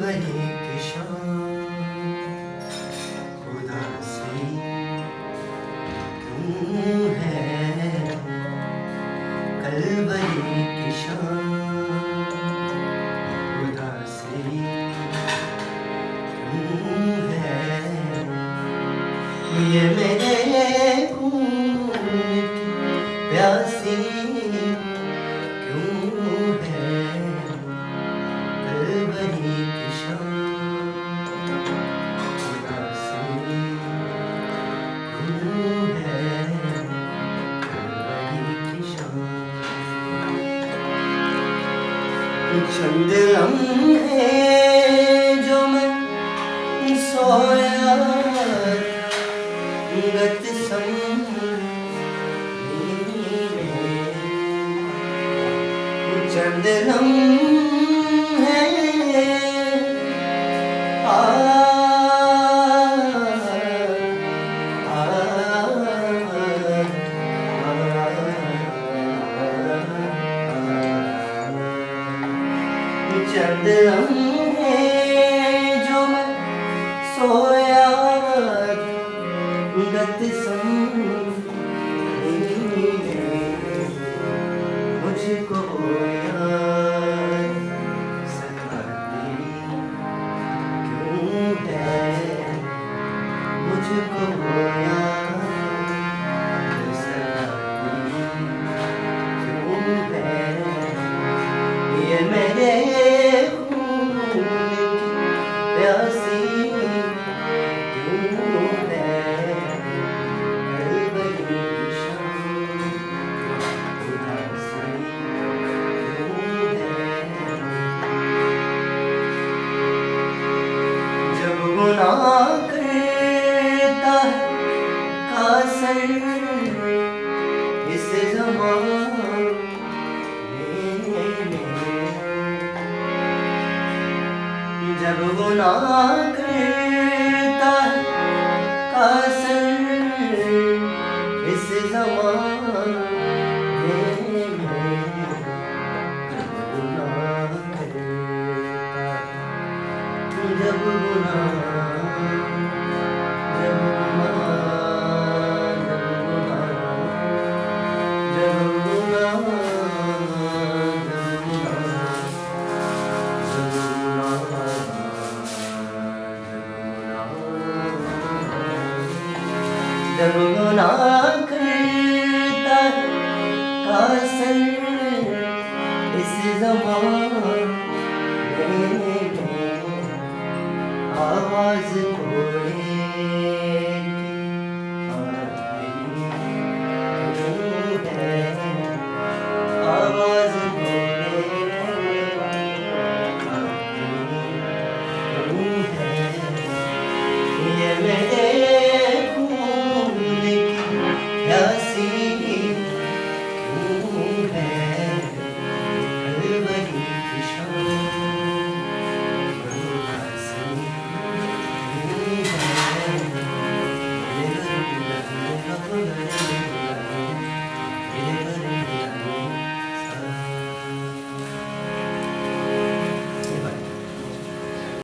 कलवरी की शाम उदासी क्यों है, कलवरी की शाम उदासी क्यों है, ये मेरे खून की प्यासी क्यों है, कलवरी की शाम उदासी क्यों है, कलवरी की शाम। चंद लम्हे जो मैं सोया गत चंद लम्हे चंद लम्हे जो मैं सोया गत मुझको याद सताती क्यों है, मुझको याद सताती क्यों है, ये मेरे खून की प्यासी क्यों है, कलवरी की शाम उदासी क्यों है। जब गुनाह करता है कासर इस ज़माने में, जब गुनाह करता है कासर इस ज़माने में, जब गुनाह करता है, जब गुनाह जब गुनाह करता है कासर इस ज़माने में, आवाज़ को